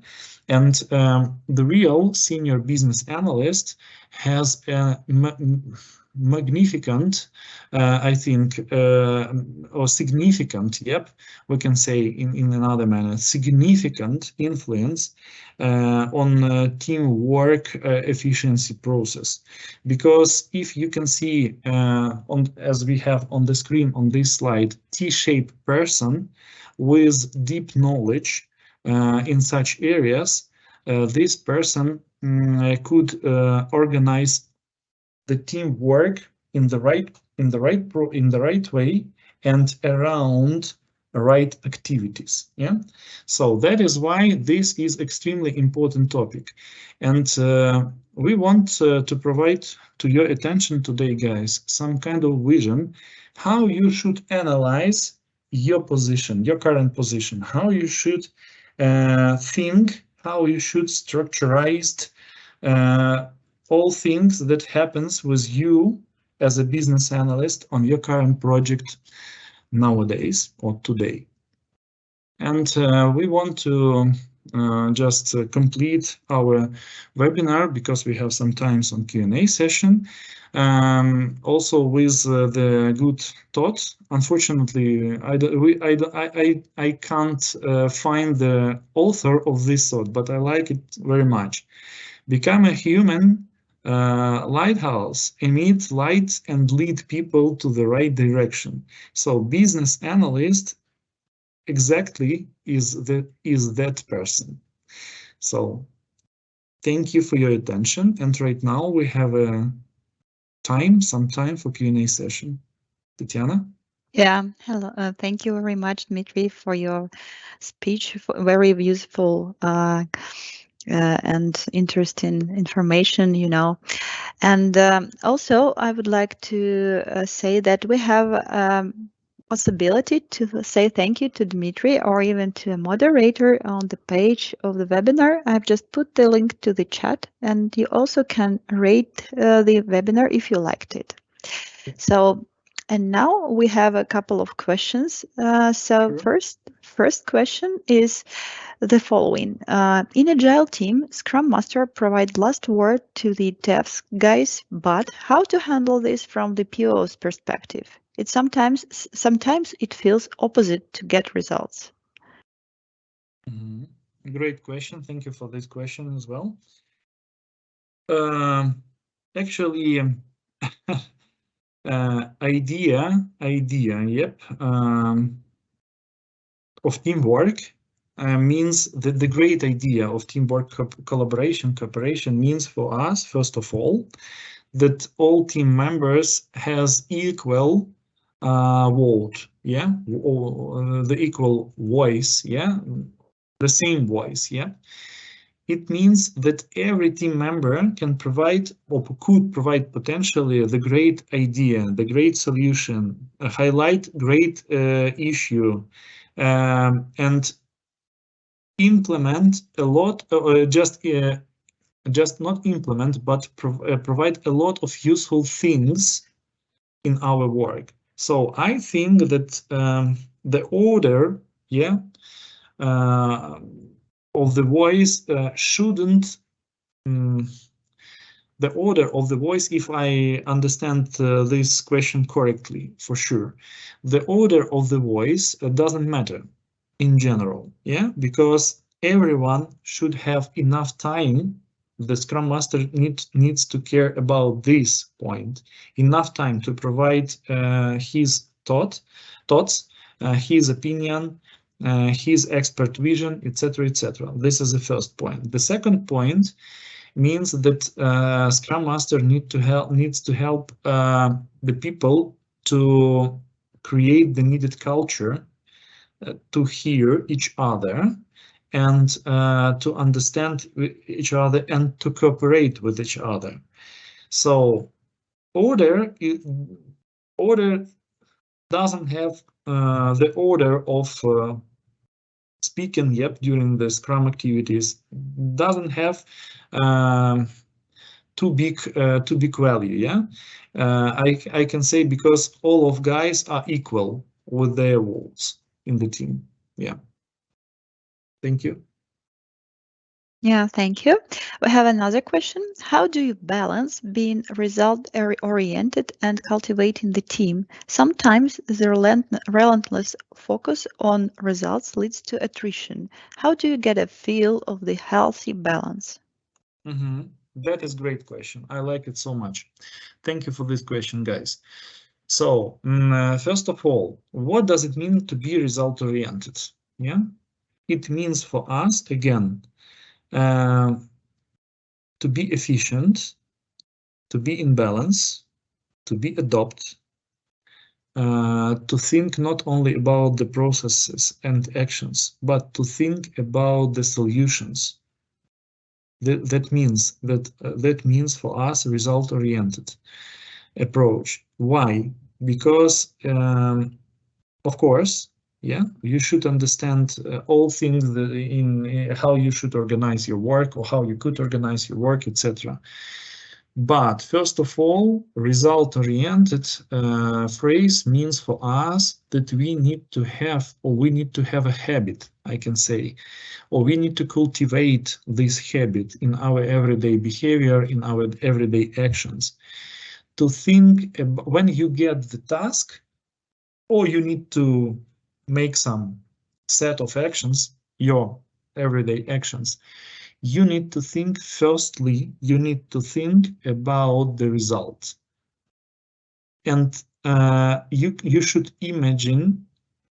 and the real senior business analyst has a magnificent, I think, or significant, yep, we can say in another manner, significant influence on teamwork efficiency process. Because if you can see as we have on the screen on this slide, T-shaped person with deep knowledge in such areas, this person could organize the teamwork in the right way and around right activities. Yeah, so that is why this is extremely important topic, and we want to provide to your attention today, guys, some kind of vision how you should analyze your position, your current position, how you should think, how you should structurize all things that happens with you as a business analyst on your current project nowadays or today. And we want to just complete our webinar because we have some times on Q&A session. Also with the good thoughts. Unfortunately, I can't find the author of this thought, but I like it very much. Become a human lighthouse, emit light and lead people to the right direction. So business analyst exactly is that person. So thank you for your attention. And right now we have some time for Q&A session. Tatsiana? Yeah, hello. Thank you very much, Dmitry, for your speech. Very useful and interesting information, you know. And also, I would like to say that we have possibility to say thank you to Dmitry or even to a moderator on the page of the webinar. I've just put the link to the chat, and you also can rate the webinar if you liked it. So, and now we have a couple of questions. Sure. First question is the following. In Agile team, Scrum Master provide last word to the devs guys, but how to handle this from the PO's perspective? It sometimes it feels opposite to get results. Great question. Thank you for this question as well. Actually, idea, yep, of teamwork means that the great idea of teamwork, cooperation means for us, first of all, that all team members has equal vote, yeah, or the equal voice, yeah, the same voice, yeah. It means that every team member can provide or could provide potentially the great idea, the great solution, highlight great issue, and implement a lot, just not implement, but provide a lot of useful things in our work. So I think that the order, yeah, of the voice shouldn't, the order of the voice, if I understand this question correctly, for sure, the order of the voice doesn't matter in general, yeah, because everyone should have enough time. The Scrum Master needs to care about this point, enough time to provide his thoughts, his opinion, his expert vision, etc., etc. This is the first point. The second point means that Scrum Master needs to help the people to create the needed culture, to hear each other, and to understand each other and to cooperate with each other. So order doesn't have the order of speaking during the Scrum activities, doesn't have too big value. I can say because all of guys are equal with their roles in the team. Thank you. Yeah, thank you. We have another question. How do you balance being result-oriented and cultivating the team? Sometimes the relentless focus on results leads to attrition. How do you get a feel of the healthy balance? That is a great question. I like it so much. Thank you for this question, guys. So, first of all, what does it mean to be result-oriented? It means for us, again, to be efficient, to be in balance, to be adopt, to think not only about the processes and actions, but to think about the solutions. That means for us result-oriented approach. Why? Because of course, you should understand all things in how you should organize your work or how you could organize your work, etc. But first of all, result-oriented phrase means for us that we need to have a habit, I can say, or we need to cultivate this habit in our everyday behavior, in our everyday actions, to think about when you get the task, or you need to make some set of actions, your everyday actions, you need to think about the result. And you should imagine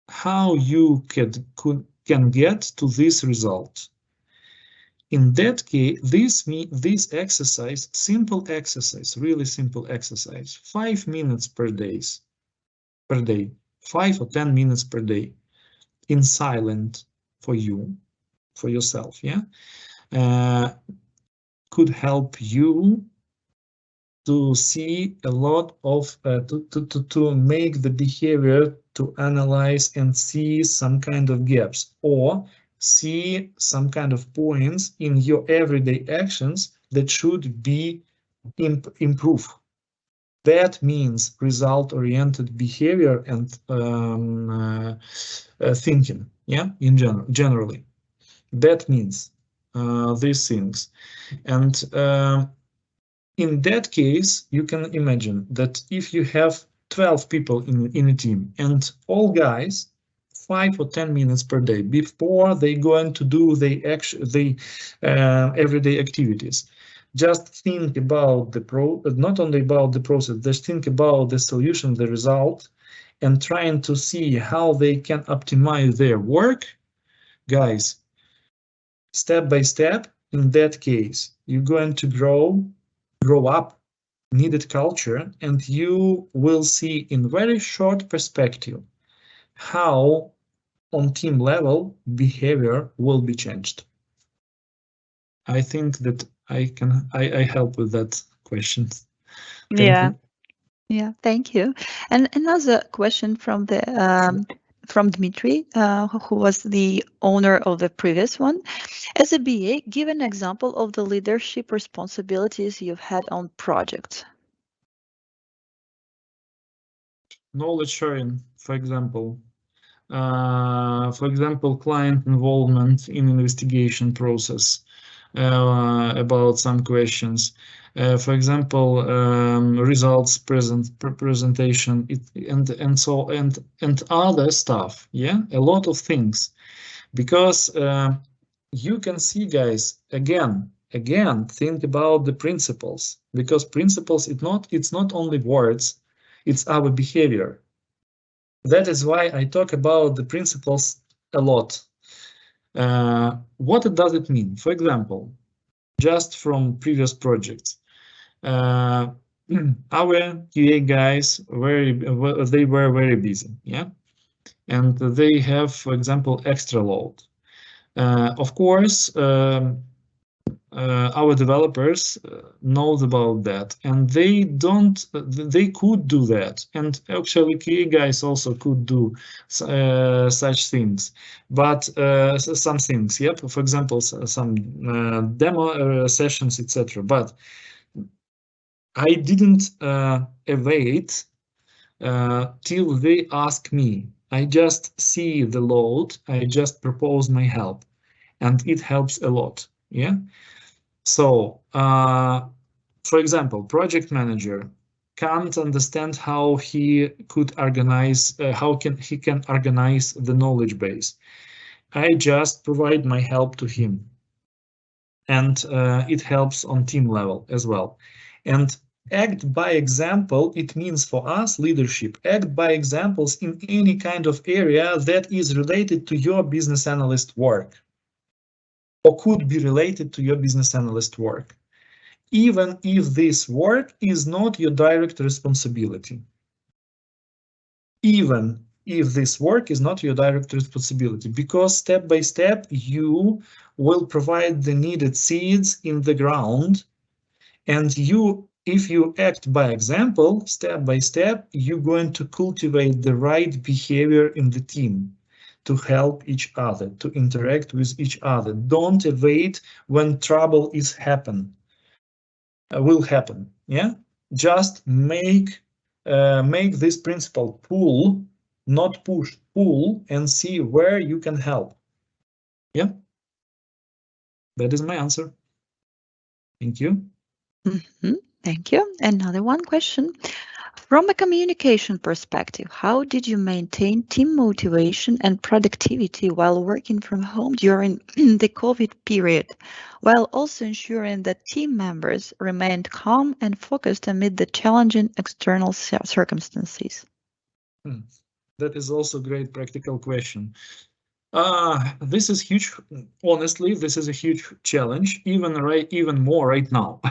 how you can get to this result. In that case, this exercise, really simple exercise, 5 minutes per day, 5 or 10 minutes per day, in silent for yourself, could help you to see a lot of to make the behavior, to analyze and see some kind of gaps, or see some kind of points in your everyday actions that should be improved. That means result-oriented behavior and thinking, in generally. That means these things. And in that case, you can imagine that if you have 12 people in a team and all guys 5 or 10 minutes per day before they going to do the everyday activities, just think about not only about the process, just think about the solution, the result, and trying to see how they can optimize their work. Guys, step by step, in that case, you're going to grow up needed culture, and you will see in very short perspective how on team level behavior will be changed. I think that I help with that question. Thank you. Yeah, thank you. And another question from from Dmitry, who was the owner of the previous one. As a BA, give an example of the leadership responsibilities you've had on projects. Knowledge sharing, for example. Client involvement in investigation process about some questions. For example, results presentation, and other stuff. A lot of things, because you can see, guys, again, think about the principles, because principles, it's not only words, it's our behavior. That is why I talk about the principles a lot. What does it mean? For example, just from previous projects. Our QA guys they were very busy, yeah, and they have, for example, extra load. Of course, our developers knows about that, and they could do that, and actually QA guys also could do such things, but some things, yep, for example, some demo sessions, etc. But I didn't wait till they ask me. I just see the load, I just propose my help, and it helps a lot, yeah. So, for example, project manager can't understand how he could organize, he can organize the knowledge base. I just provide my help to him, and it helps on team level as well. And act by example, it means for us leadership, act by examples in any kind of area that is related to your business analyst work, or could be related to your business analyst work, even if this work is not your direct responsibility. Even if this work is not your direct responsibility, because step by step you will provide the needed seeds in the ground, and if you act by example, step by step, you're going to cultivate the right behavior in the team to help each other, to interact with each other. Don't wait when trouble will happen. Yeah, just make this principle pull, not push, pull, and see where you can help. Yeah, that is my answer. Thank you. Thank you. Another one question. From a communication perspective, how did you maintain team motivation and productivity while working from home during the COVID period, while also ensuring that team members remained calm and focused amid the challenging external circumstances? That is also a great practical question. This is huge. Honestly, this is a huge challenge, even more right now,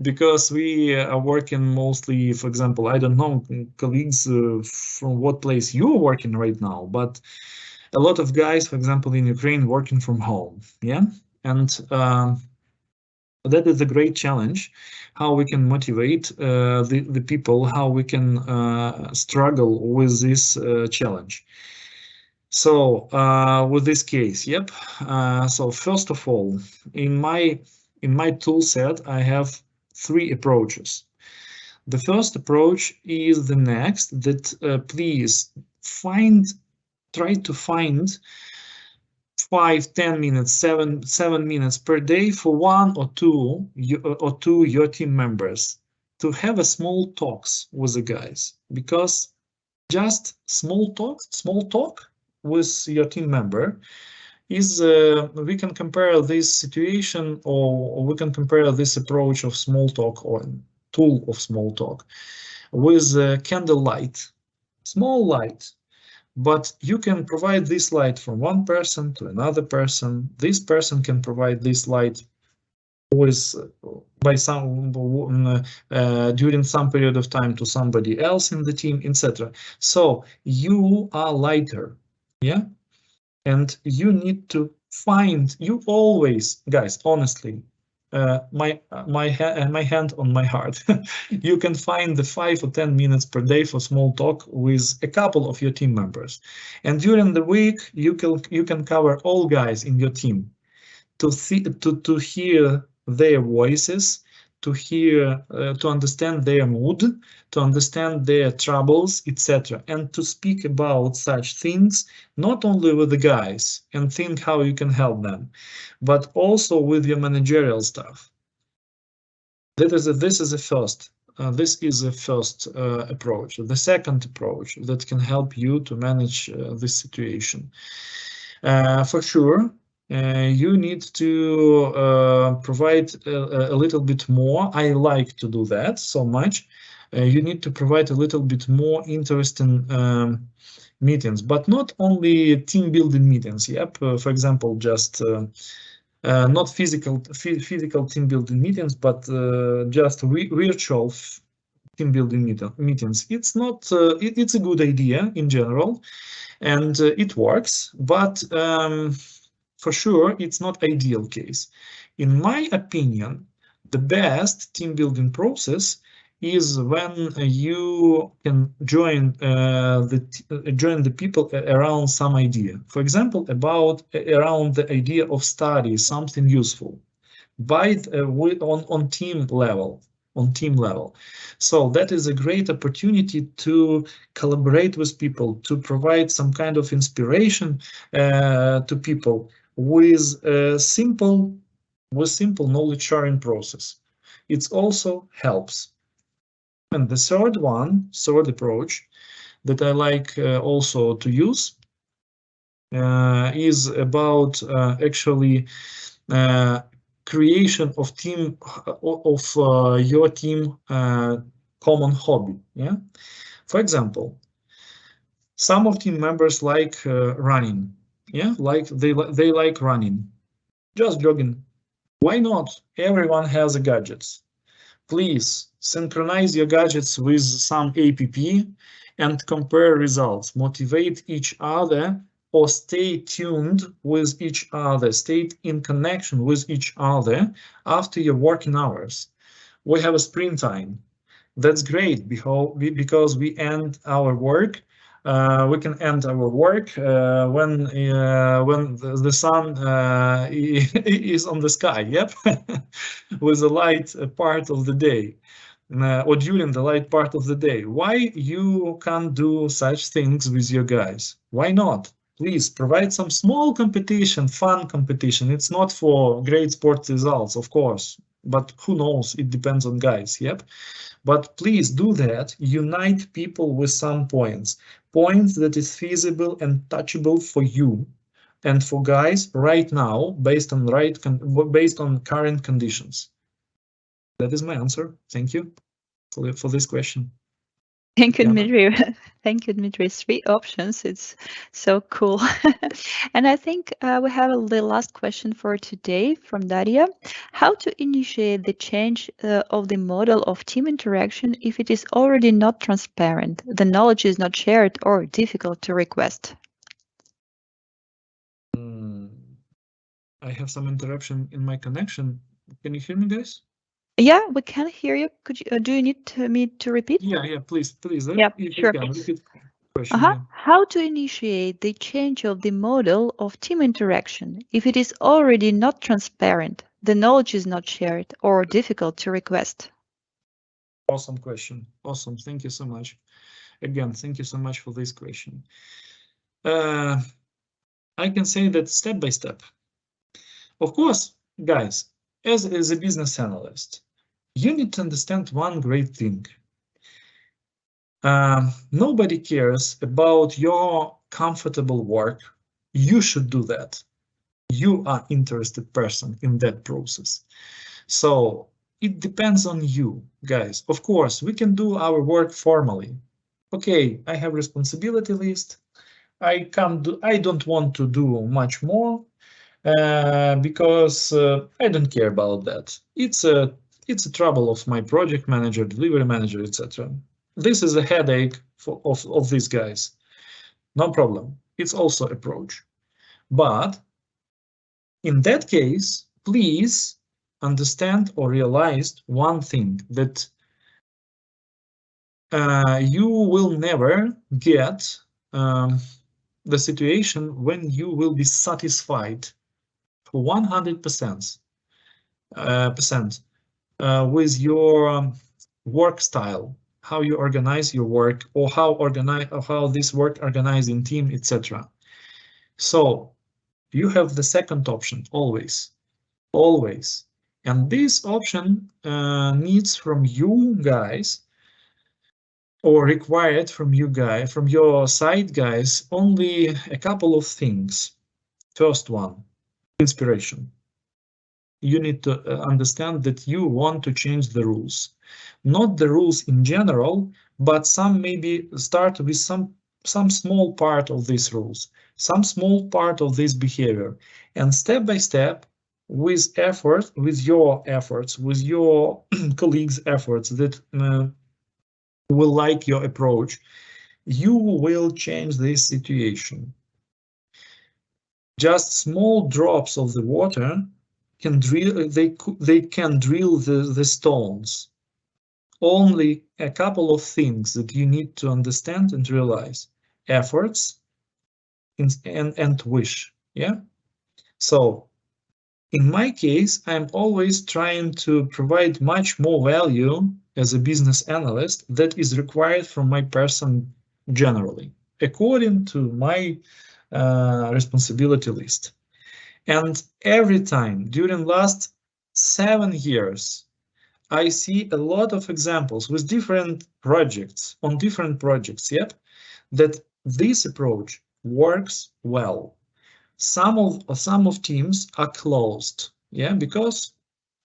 because we are working mostly, for example, I don't know, colleagues from what place you're working right now, but a lot of guys, for example, in Ukraine working from home, yeah, and that is a great challenge, how we can motivate the people, how we can struggle with this challenge. So with this case, yep. So first of all, in my tool set, I have 3 approaches. The first approach is the next, that please try to find 5, 10 minutes, 7 minutes per day for one or two your team members to have a small talks with the guys, because just small talk with your team member is we can compare this situation, or we can compare this approach of small talk or tool of small talk with candlelight, small light. But you can provide this light from one person to another person. This person can provide this light with by some during some period of time to somebody else in the team, etc. So you are lighter, yeah, and you need to find, you always, guys, honestly, my hand on my heart, you can find the 5 or 10 minutes per day for small talk with a couple of your team members, and during the week you can cover all guys in your team to hear their voices, to hear, to understand their mood, to understand their troubles, etc., and to speak about such things not only with the guys and think how you can help them, but also with your managerial staff. This is the first approach. The second approach that can help you to manage this situation. For sure, you need to provide a little bit more. I like to do that so much. You need to provide a little bit more interesting meetings, but not only team building meetings. Yep. For example, just not physical team building meetings, but just virtual team building meetings. It's not. It's a good idea in general, and it works. But for sure, it's not ideal case. In my opinion, the best team building process is when you can join the people around some idea. For example, around the idea of study something useful, on team level. So that is a great opportunity to collaborate with people, to provide some kind of inspiration to people with simple knowledge sharing process. It also helps. And the third approach that I like also to use is about actually creation of team your team common hobby. Yeah. For example, some of team members like running. Yeah, like they like running, just jogging. Why not? Everyone has a gadgets. Please synchronize your gadgets with some app and compare results. Motivate each other or stay tuned with each other. Stay in connection with each other after your working hours. We have a sprint time. That's great because we end our work. We can end our work when the sun is on the sky. Yep, with the light part of the day, or during the light part of the day. Why you can't do such things with your guys? Why not? Please provide some small competition, fun competition. It's not for great sports results, of course, but who knows? It depends on guys. Yep. But please do that. Unite people with some points that is feasible and touchable for you and for guys right now, based on current conditions. That is my answer. Thank you for this question. Thank you, Tatsiana? Dmytro. Thank you, Dmytro. 3 options. It's so cool. And I think we have the last question for today from Daria. How to initiate the change of the model of team interaction if it is already not transparent, the knowledge is not shared, or difficult to request? I have some interruption in my connection. Can you hear me, guys? Yeah, we can hear you. Could you, do you need me to repeat? Yeah, please. Yeah, If sure. you can repeat the question. Yeah. How to initiate the change of the model of team interaction if it is already not transparent, the knowledge is not shared, or difficult to request? Awesome question. Awesome. Thank you so much. Again, thank you so much for this question. I can say that step by step. Of course, guys, as a business analyst, you need to understand one great thing. Nobody cares about your comfortable work. You should do that. You are interested person in that process. So it depends on you, guys. Of course, we can do our work formally. Okay, I have responsibility list. I don't want to do much more because I don't care about that. It's a trouble of my project manager, delivery manager, etc. This is a headache of these guys. No problem. It's also approach. But in that case, please understand or realize one thing, that you will never get the situation when you will be satisfied for 100% with your work style, how you organize your work, or how this work organized in team, etc. So you have the second option always, and this option needs from you guys, or required from your side guys, only a couple of things. First one, inspiration. You need to understand that you want to change the rules, not the rules in general, but maybe start with some small part of these rules, some small part of this behavior, and step by step with effort, with your efforts, with your colleagues' efforts that will like your approach, you will change this situation. Just small drops of the water can drill, they can drill the stones. Only a couple of things that you need to understand and realize: efforts and wish. Yeah. So in my case, I'm always trying to provide much more value as a business analyst that is required from my person generally, according to my responsibility list. And every time during last 7 years, I see a lot of examples with different projects, on different projects, yep, that this approach works well. Some of teams are closed, yeah, because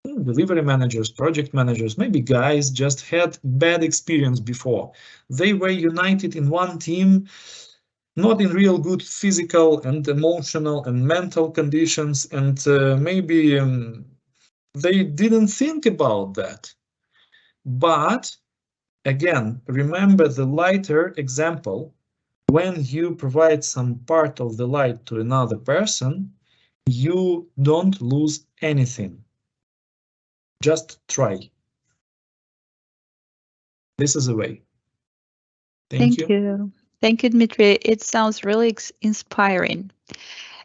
delivery managers, project managers, maybe guys just had bad experience before. They were united in one team, not in real good physical and emotional and mental conditions, and maybe they didn't think about that. But again, remember the lighter example. When you provide some part of the light to another person, you don't lose anything. Just try. This is a way. Thank you. Thank you, Dmitry. It sounds really inspiring.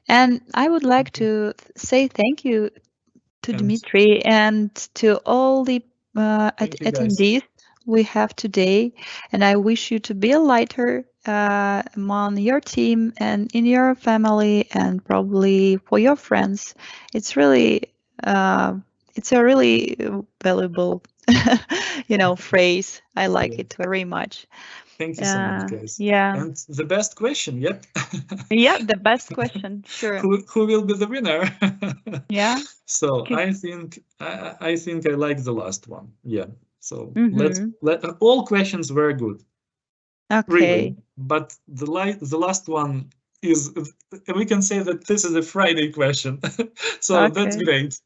And I would like to say thank you to Dmitry and to all the attendees we have today. And I wish you to be a lighter among your team and in your family and probably for your friends. It's really, it's a really valuable, phrase. I like it very much. Thank you so much, guys. Yeah. And the best question, yep. Yeah, the best question, sure. Who will be the winner? Yeah. So I think I like the last one. Yeah. So let all questions were good. Okay. Really, but the last one is, we can say that this is a Friday question. So that's great.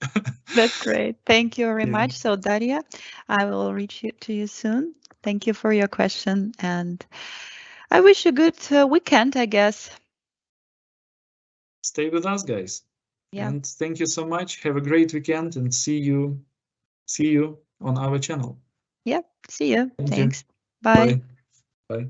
That's great. Thank you very much. So Daria, I will reach to you soon. Thank you for your question, and I wish you a good weekend, I guess. Stay with us, guys. Yeah. And thank you so much. Have a great weekend and see you on our channel. Yep. See you. Thank Thanks. you. Bye. Bye.